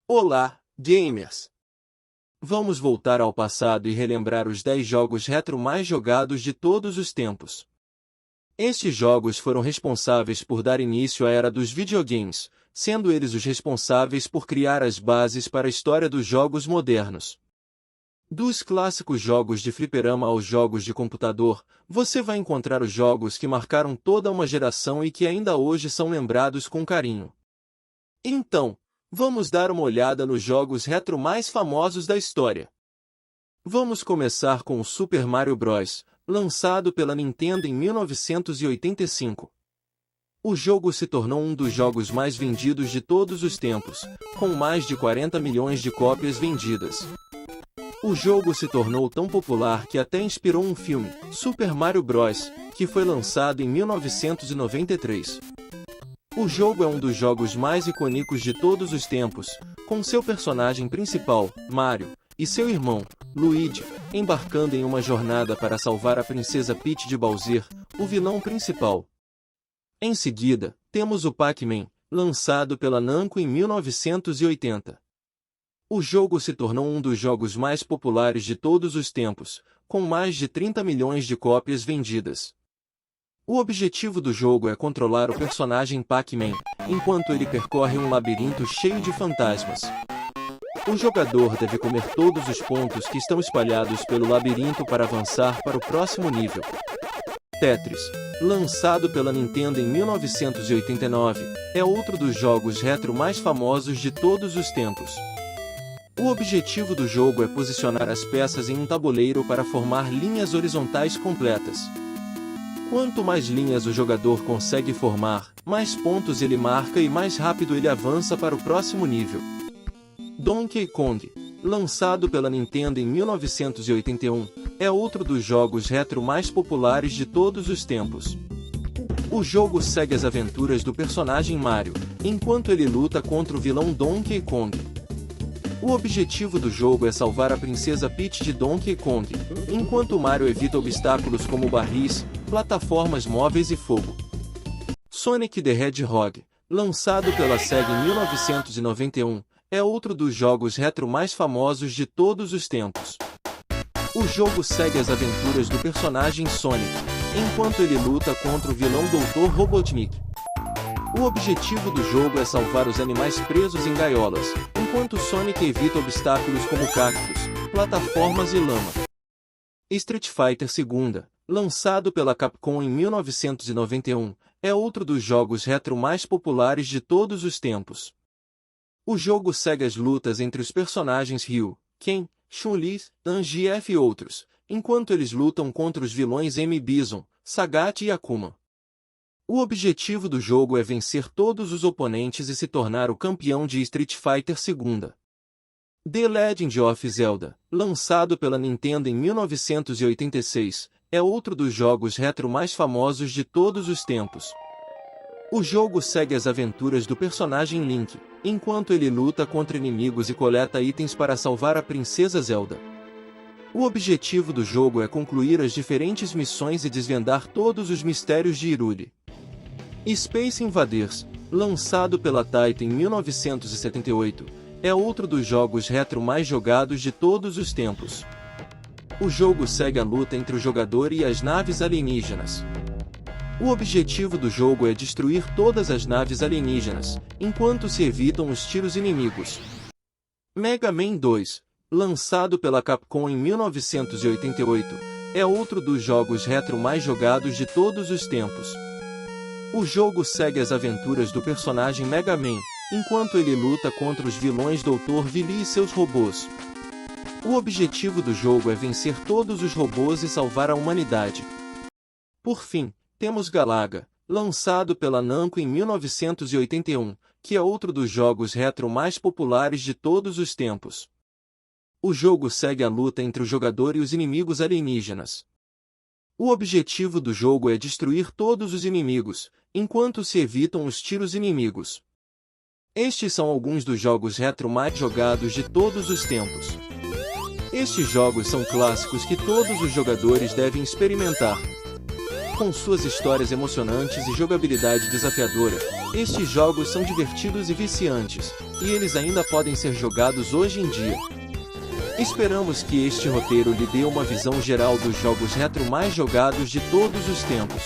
Olá, gamers! Vamos voltar ao passado e relembrar os 10 jogos retro mais jogados de todos os tempos. Estes jogos foram responsáveis por dar início à era dos videogames, sendo eles os responsáveis por criar as bases para a história dos jogos modernos. Dos clássicos jogos de fliperama aos jogos de computador, você vai encontrar os jogos que marcaram toda uma geração e que ainda hoje são lembrados com carinho. Então, vamos dar uma olhada nos jogos retro mais famosos da história. Vamos começar com o Super Mario Bros., lançado pela Nintendo em 1985. O jogo se tornou um dos jogos mais vendidos de todos os tempos, com mais de 40 milhões de cópias vendidas. O jogo se tornou tão popular que até inspirou um filme, Super Mario Bros., que foi lançado em 1993. O jogo é um dos jogos mais icônicos de todos os tempos, com seu personagem principal, Mario, e seu irmão, Luigi, embarcando em uma jornada para salvar a princesa Peach de Bowser, o vilão principal. Em seguida, temos o Pac-Man, lançado pela Namco em 1980. O jogo se tornou um dos jogos mais populares de todos os tempos, com mais de 30 milhões de cópias vendidas. O objetivo do jogo é controlar o personagem Pac-Man, enquanto ele percorre um labirinto cheio de fantasmas. O jogador deve comer todos os pontos que estão espalhados pelo labirinto para avançar para o próximo nível. Tetris, lançado pela Nintendo em 1989, é outro dos jogos retro mais famosos de todos os tempos. O objetivo do jogo é posicionar as peças em um tabuleiro para formar linhas horizontais completas. Quanto mais linhas o jogador consegue formar, mais pontos ele marca e mais rápido ele avança para o próximo nível. Donkey Kong, lançado pela Nintendo em 1981, é outro dos jogos retro mais populares de todos os tempos. O jogo segue as aventuras do personagem Mario, enquanto ele luta contra o vilão Donkey Kong. O objetivo do jogo é salvar a princesa Peach de Donkey Kong, enquanto Mario evita obstáculos como barris, plataformas móveis e fogo. Sonic the Hedgehog, lançado pela Sega em 1991, é outro dos jogos retro mais famosos de todos os tempos. O jogo segue as aventuras do personagem Sonic, enquanto ele luta contra o vilão Dr. Robotnik. O objetivo do jogo é salvar os animais presos em gaiolas, enquanto Sonic evita obstáculos como cactos, plataformas e lama. Street Fighter II, lançado pela Capcom em 1991, é outro dos jogos retro mais populares de todos os tempos. O jogo segue as lutas entre os personagens Ryu, Ken, Chun-Li, Zangief e outros, enquanto eles lutam contra os vilões M. Bison, Sagat e Akuma. O objetivo do jogo é vencer todos os oponentes e se tornar o campeão de Street Fighter II. The Legend of Zelda, lançado pela Nintendo em 1986, é outro dos jogos retro mais famosos de todos os tempos. O jogo segue as aventuras do personagem Link, enquanto ele luta contra inimigos e coleta itens para salvar a princesa Zelda. O objetivo do jogo é concluir as diferentes missões e desvendar todos os mistérios de Hyrule. Space Invaders, lançado pela Taito em 1978, é outro dos jogos retro mais jogados de todos os tempos. O jogo segue a luta entre o jogador e as naves alienígenas. O objetivo do jogo é destruir todas as naves alienígenas, enquanto se evitam os tiros inimigos. Mega Man 2, lançado pela Capcom em 1988, é outro dos jogos retro mais jogados de todos os tempos. O jogo segue as aventuras do personagem Mega Man, enquanto ele luta contra os vilões Dr. Wily e seus robôs. O objetivo do jogo é vencer todos os robôs e salvar a humanidade. Por fim, temos Galaga, lançado pela Namco em 1981, que é outro dos jogos retro mais populares de todos os tempos. O jogo segue a luta entre o jogador e os inimigos alienígenas. O objetivo do jogo é destruir todos os inimigos, enquanto se evitam os tiros inimigos. Estes são alguns dos jogos retro mais jogados de todos os tempos. Estes jogos são clássicos que todos os jogadores devem experimentar. Com suas histórias emocionantes e jogabilidade desafiadora, estes jogos são divertidos e viciantes, e eles ainda podem ser jogados hoje em dia. Esperamos que este roteiro lhe dê uma visão geral dos jogos retro mais jogados de todos os tempos.